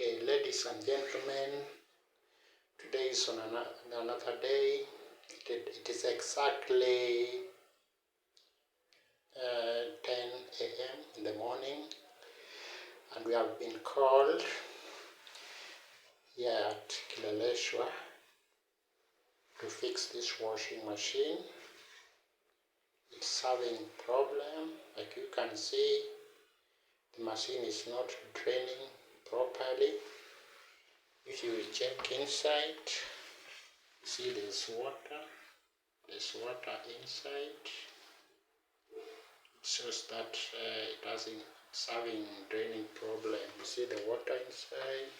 Okay, ladies and gentlemen, today is on another day. It is exactly 10 a.m. in the morning, and we have been called here at Kileleshwa to fix this washing machine. It's having problem. Like you can see, the machine is not draining properly. If you check inside, see there's water inside. It shows that it's having draining problem. You see the water inside.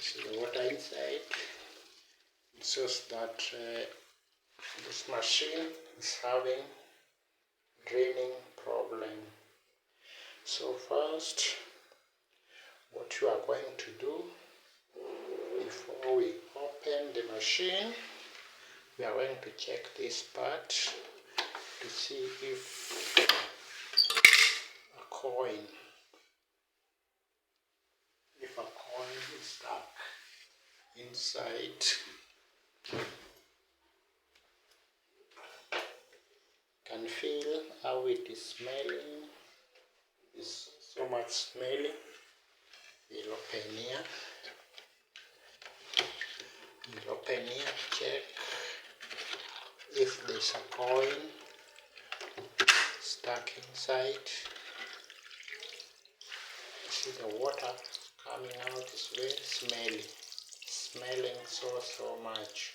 See the water inside. It shows that this machine is having draining problem. So first, what you are going to do before we open the machine, we are going to check this part to see if a coin is stuck inside. Can feel how it is smelling. It's so much smelly. We'll open here. Check if there's a coin stuck inside. See the water coming out is very smelly. Smelling so much.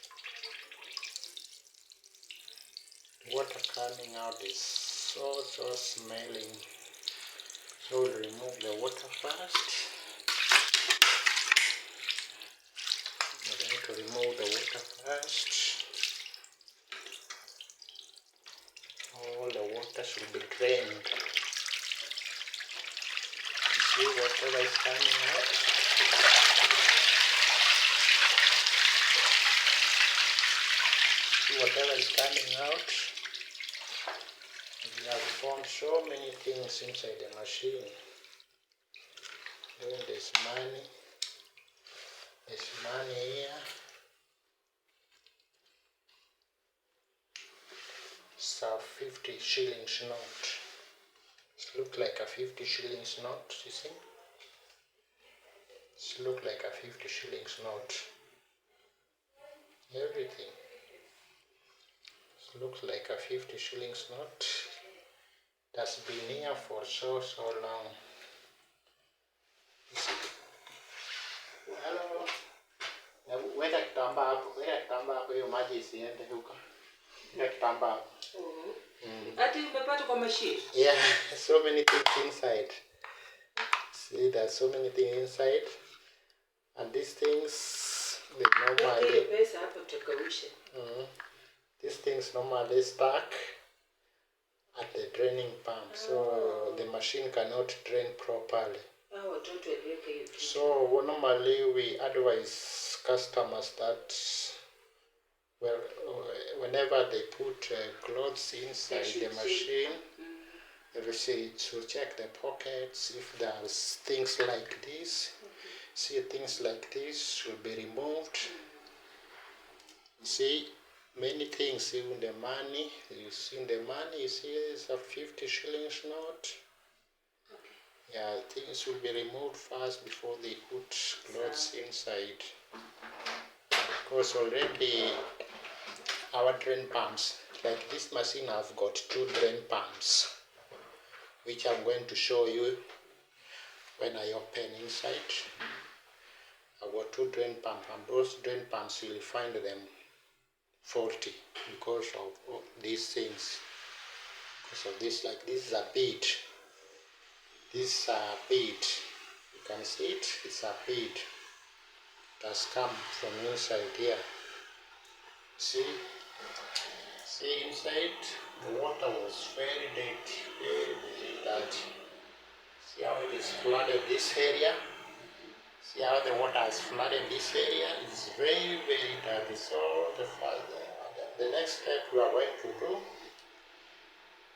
Water coming out is so smelling. So we'll remove the water first. We're going to remove the water first. All the water should be drained. You see whatever is coming out. See whatever is coming out. We have found so many things inside the machine. Then there's money. There's money here. It's a 50 shillings note. It looks like a 50 shillings note, you see? It looks like a 50 shillings note. Everything. It looks like a 50 shillings note. That's been here for so long. Hello. Weka kitambaa hapo hiyo maji isiende huko. Weka kitambaa hapo. Ati umepata kwa machine? Yeah, so many things inside. See, there's so many things inside. And these things, these things normally stuck at the draining pump. So the machine cannot drain properly. So normally we advise customers that whenever they put clothes inside the machine, they should check the pockets. If there's things like this, see things like this should be removed. See many things, even the money. You see the money, you see it's a 50 shillings note. Yeah, things will be removed first before they put clothes inside. Because already our drain pumps, like this machine, I've got 2 drain pumps, which I'm going to show you when I open inside. I've got 2 drain pumps, and those drain pumps you'll find them faulty because of these things. Because of this, like this is a bead. This is a bead. You can see it. It's a bead. It has come from inside here. See inside. The water was very dirty. See how it is flooded this area. See how the water has flooded this area. It's very dirty. So the next step we are going to do,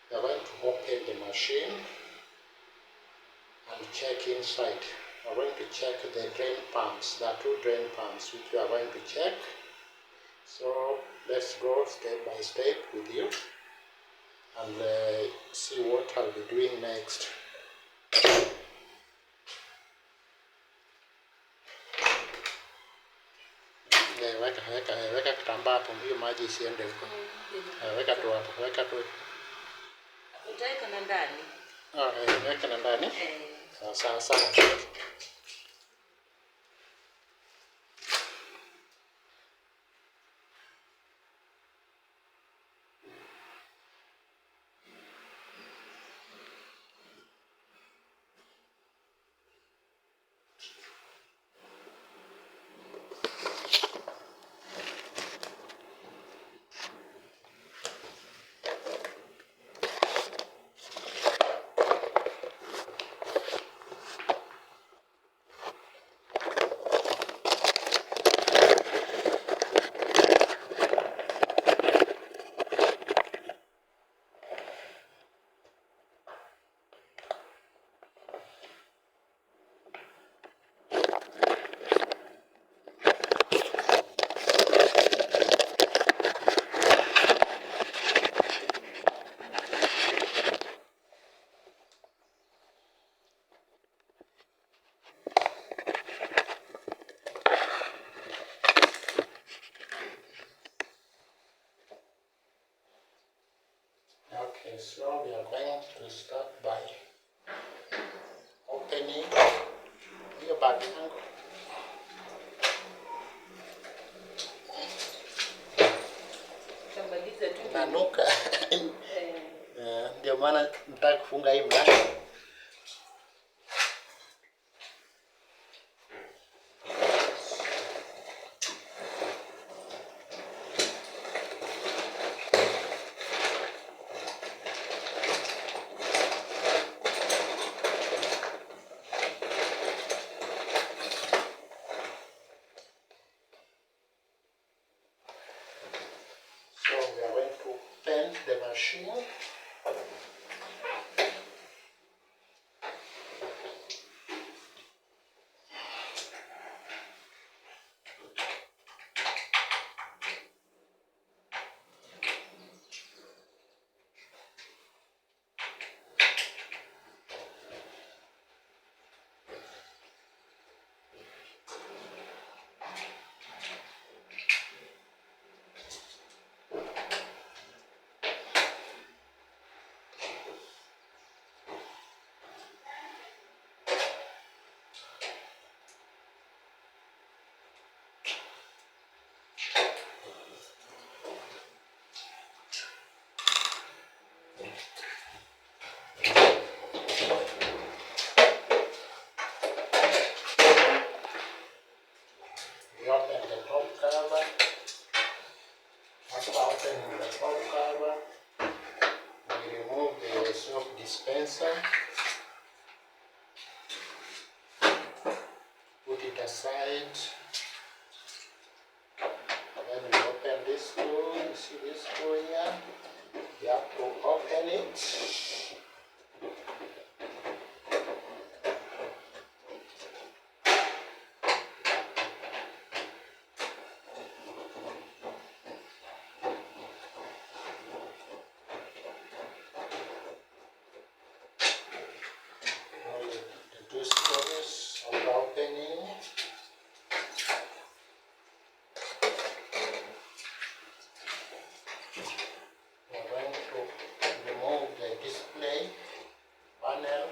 we are going to open the machine. check inside. We're going to check the drain pumps. There are two drain pumps which we are going to check. So let's go step by step with you and see what I'll be doing next. Weka kitambaa hapo, hiyo maji isiende huko. Weka tu hapo, weka tu. Utaweka na ndani. Weka na ndani. Sawa sawa. Okay, so we are going to start by opening your bag. Nanuka. Ndio maana nataka kufunga hii mlango. So we are going to bend the machine. We open the top cover. After opening the top cover, we remove the soap dispenser. Put it aside. Then we open this screw. You see this screw here? You have to open it. The two screws of the opening. We're going to remove the display panel.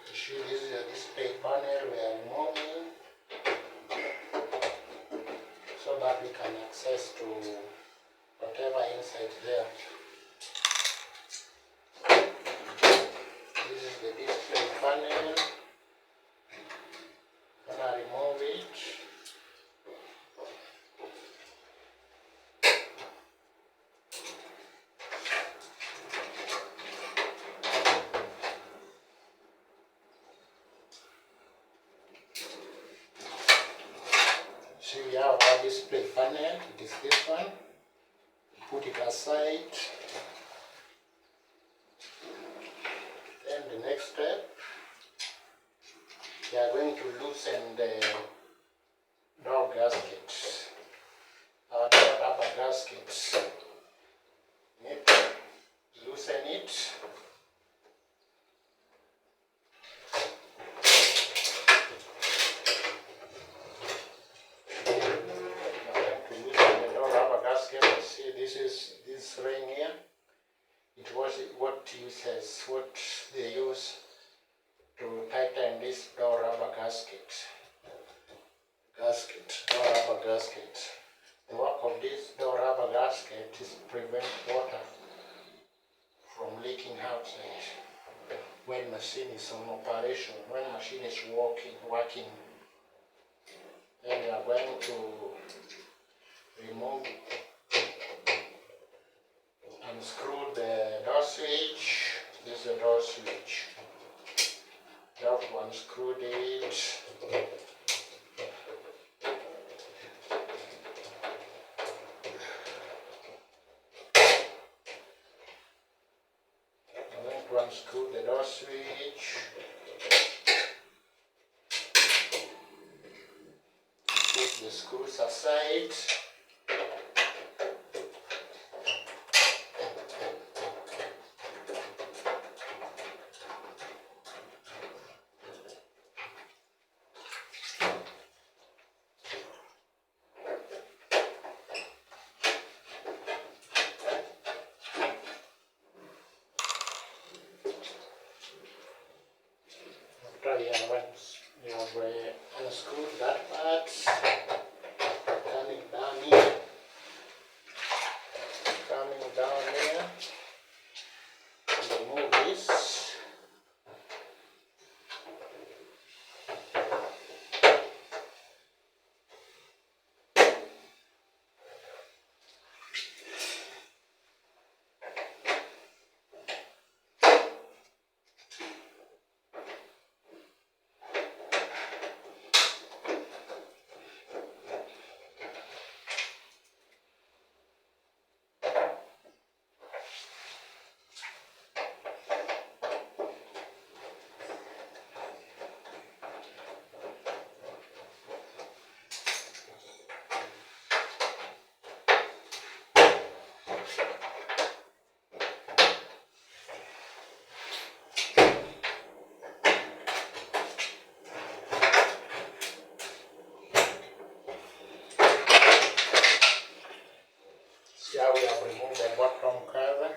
You see, this is a display panel we are removing so that we can access to whatever inside there. This is the display panel. Gonna remove it. See, we have our display panel. It is this one. Put it aside. to loosen the door gasket, the rubber gasket. Need to loosen it. To loosen the door rubber gasket, see this ring here. It was what they use to tighten this door rubber gasket. Door rubber gasket. The work of this door rubber gasket is to prevent water from leaking outside when machine is on operation, when machine is working. Then we are going to remove, unscrew the door switch. This is the door switch. You have to unscrew it. I'm going to unscrew the door switch. Put the screws aside. You have unscrewed that part, coming down here, remove this. See how we have removed the bottom cover,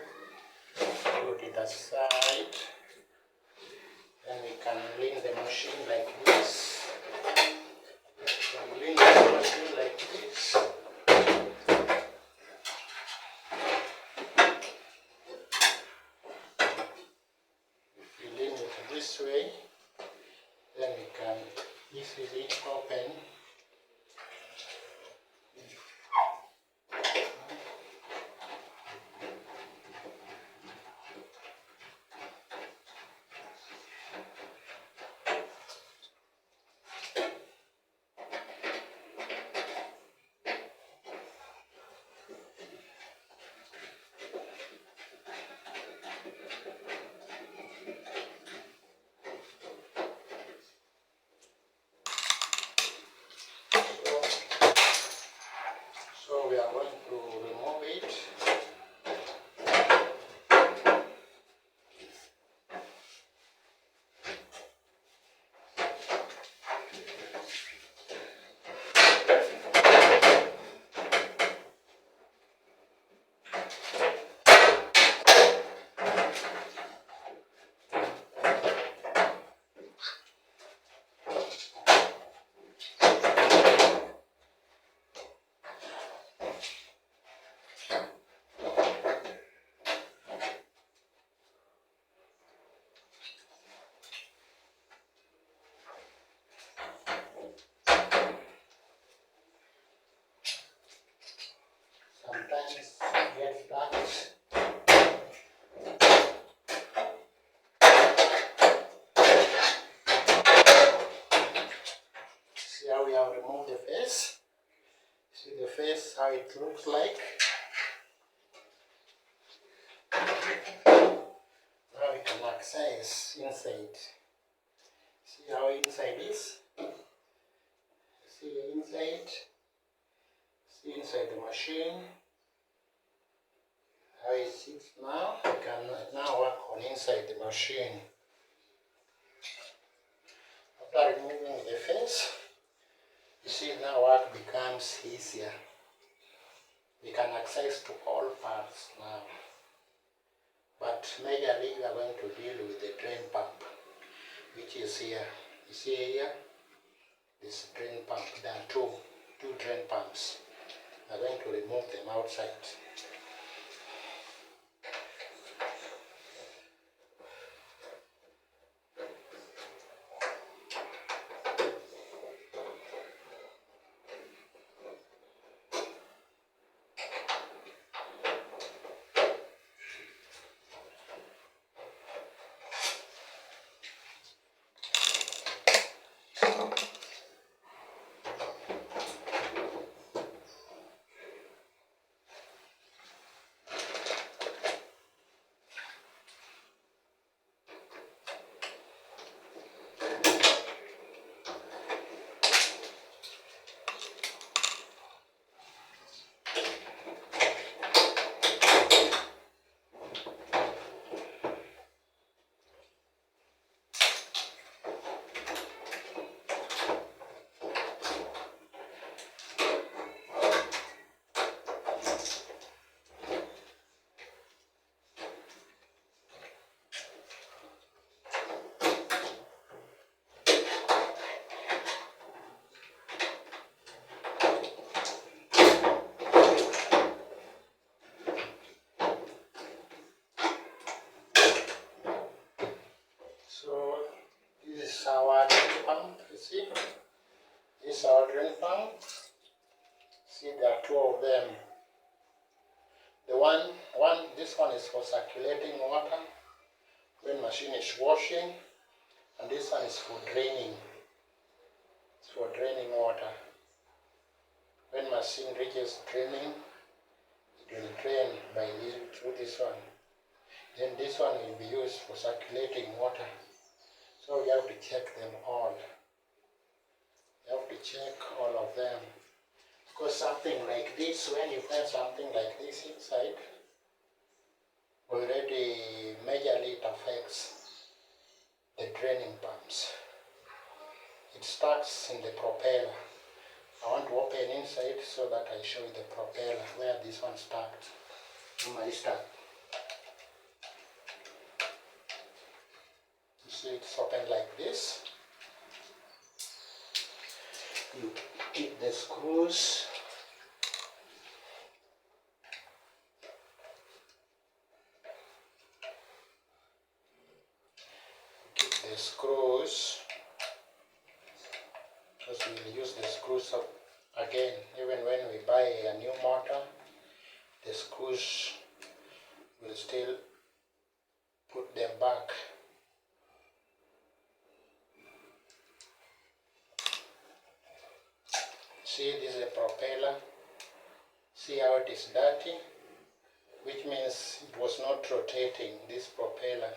put it aside, then we can lean the machine like this. If we lean it this way, then we can easily open. So we are going to remove it. Sometimes get that. See how we have removed the face? See the face, how it looks like? Now we can access inside. See how inside is? inside. See inside the machine how it sits now. I can now work on inside the machine. After removing the face, you see now work becomes easier. We can access to all parts now. But majorly we are going to deal with the drain pump, which is here. You see here, this drain pump. There are two drain pumps. We are going to remove them outside. So this is our drain pump, you see? This is our drain pump. See, there are two of them. This one is for circulating water when machine is washing, and this one is for draining. It's for draining water. When machine reaches draining, it will drain through this one. Then this one will be used for circulating water. So we have to check them all. You have to check all of them. Because something like this, when you find something like this inside, already majorly it affects the draining pumps. It starts in the propeller. I want to open inside so that I show you the propeller, where this one starts. You see it's open like this. You keep the screws. Keep the screws, because we will use the screws up again. Even when we buy a new motor, the screws will still put them back. See, this is a propeller. See how it is dirty, which means it was not rotating. This propeller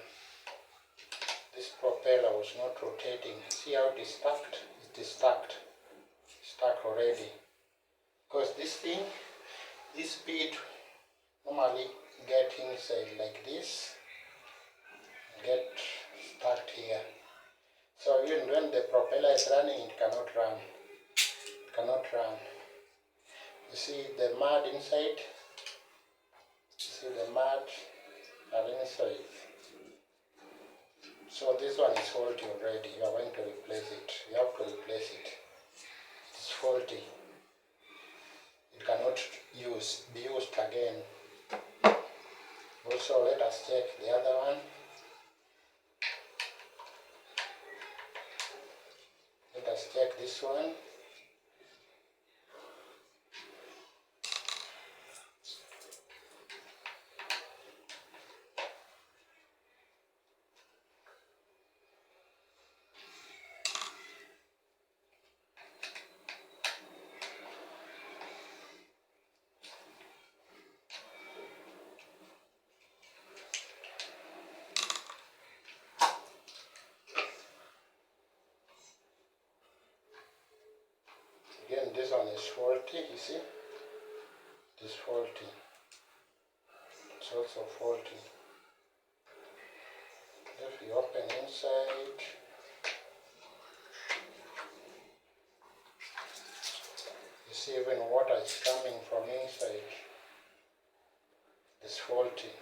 was not rotating. See how it is stuck? It is stuck already. Because this bead normally get inside like this, get stuck here. So even when the propeller is running, it cannot run. You see the mud inside? You see the mud are inside. So this one is faulty already. You are going to replace it. You have to replace it. It's faulty. It cannot be used again. Also, let us check the other one. Let us check this one. faulty, you see? It is faulty. It's also faulty. If you open inside, you see even water is coming from inside. It's faulty.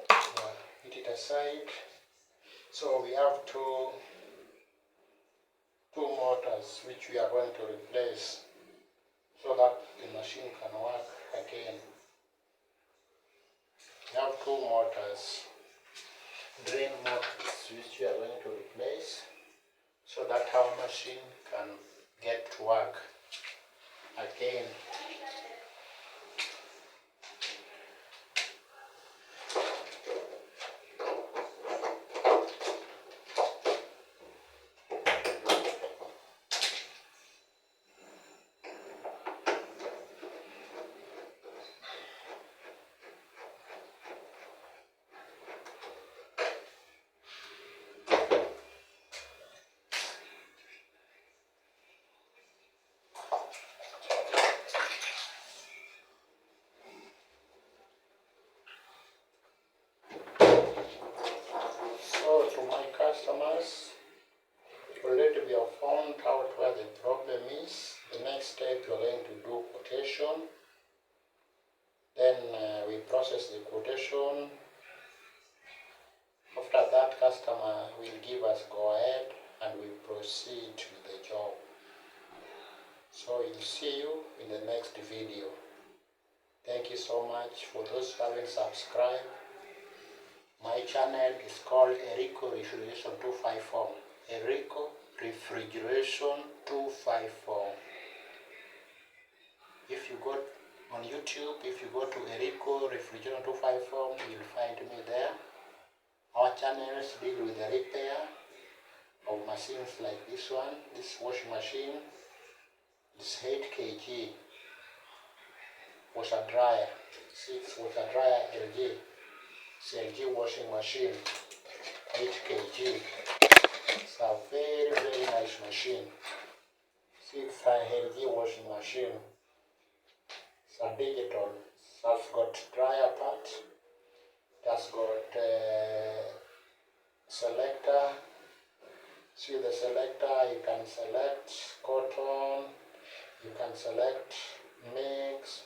Put it aside. So we have two motors which we are going to replace so that the machine can work again. We have two motors, drain motors, which we are going to replace so that our machine can get to work again. So to my customers, already we have found out where the problem is. The next step we are going to do quotation. Then we process the quotation. After that, customer will give us go ahead and we proceed with the job. So we'll see you in the next video. Thank you so much. For those who haven't subscribed, my channel is called Erico Refrigeration 254. Erico Refrigeration 254. If you go on YouTube, if you go to Erico Refrigeration 254, you'll find me there. Our channels deal with the repair of machines like this one, this washing machine. It's 8 kg washer dryer, 6 washer dryer LG. It's LG washing machine, 8 kg. It's a very nice machine. 6 LG washing machine. It's a digital. It has got dryer part. It has got selector. See the selector, you can select cotton, you can select mix,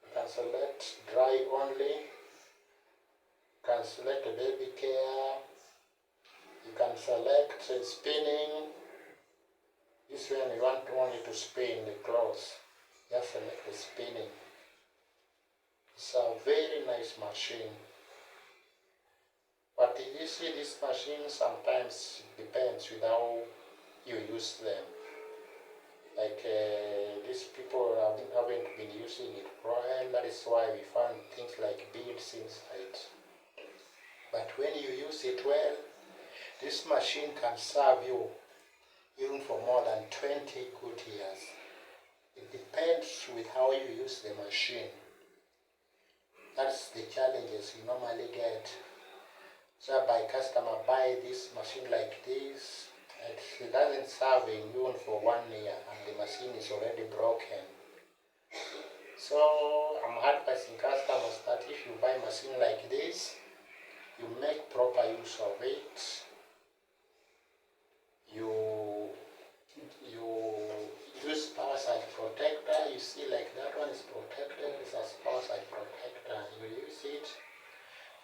you can select dry only, you can select baby care, you can select spinning. This one you want only to spin the clothes, just select the spinning. It's a very nice machine. But you see, this machine sometimes depends with how you use them. Like these people haven't been using it well, that is why we found things like beads inside. But when you use it well, this machine can serve you even for more than 20 good years. It depends with how you use the machine. That's the challenges you normally get. So by customer buy this machine like this, it doesn't serve you for 1 year and the machine is already broken. So I'm advising customers that if you buy a machine like this, you make proper use of it. You use power side protector. You see, like that one is protected. It's a power side protector. You use it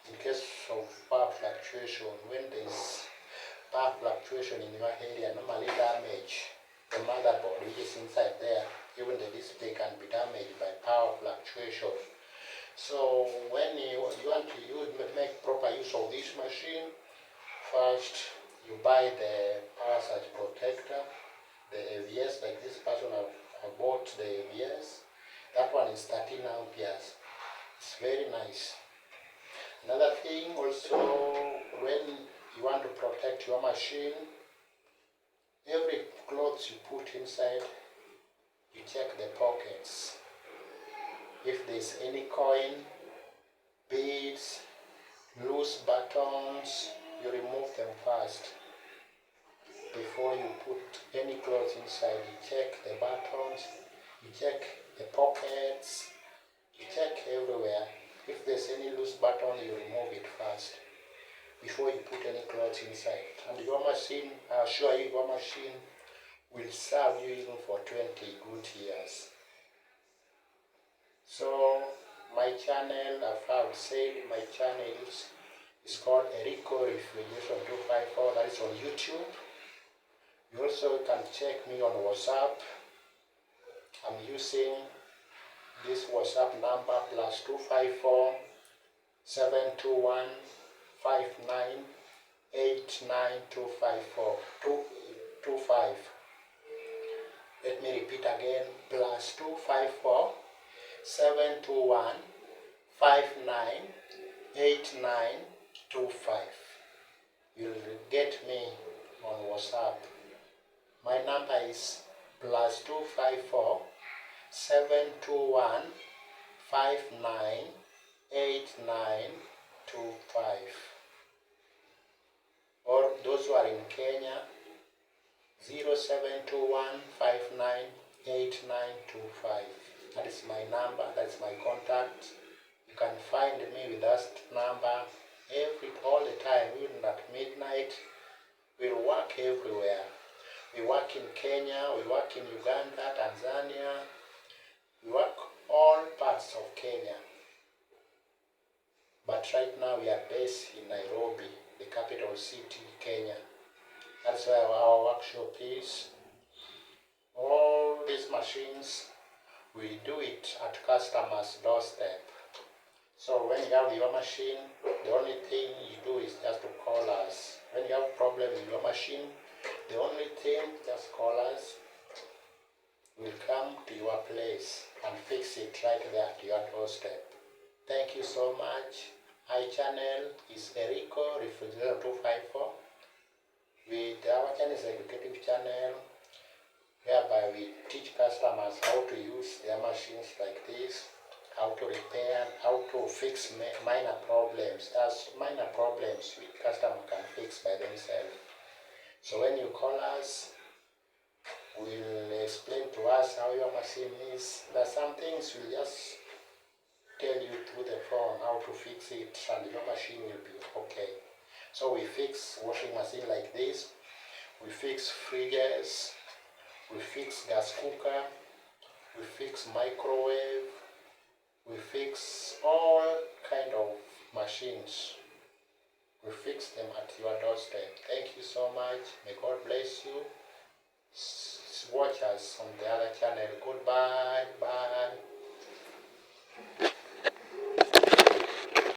in case of power fluctuation. When there's power fluctuation in your area, normally damage the motherboard which is inside there. Even the display can be damaged by power fluctuation. So when you want to make proper use of this machine, first you buy the power surge protector, the AVS, like this person I bought the AVS. That one is 13 amperes. It's very nice. Another thing also, when you want to protect your machine, every clothes you put inside, you check the pockets. If there's any coin, beads, loose buttons, you remove them first. before you put any clothes inside. You check the buttons, you check the pockets, you check everywhere. If there's any loose button, you remove it first before you put any clothes inside. And your machine, I assure you, your machine will serve you even for 20 good years. So my channel, I've said my channel is called Erico Refrigeration 254. That is on YouTube. You also can check me on WhatsApp. I'm using this WhatsApp number +254 721 59 89254 Let me repeat again, +254 721 59 8925. You'll get me on WhatsApp. My number is +254 721 59 8925. Or those who are in Kenya, 0721 59 8925. That is my number, that's my contact. You can find me with that number all the time, even at midnight. We'll work everywhere. We work in Kenya, we work in Uganda, Tanzania, we work all parts of Kenya. But right now we are based in Nairobi, the capital city, Kenya. That's where our workshop is. All these machines, we do it at customers' doorstep. So when you have your machine, the only thing you do is just to call us. When you have a problem with your machine, the only thing, just call us. We'll come to your place and fix it right there at your doorstep. Thank you so much. My channel is Erico Refrigeration 254. Our channel is an educative channel whereby we teach customers how to use their machines like this, how to repair, how to fix minor problems. There's minor problems which customer can fix by themselves. So when you call us, we'll explain to us how your machine is. There's some things we'll just tell you through the phone how to fix it, and your machine will be okay. So we fix washing machine like this, we fix fridges, we fix gas cooker, we fix microwave, we fix all kind of machines. We fix them at your doorstep. Thank you so much. May God bless you.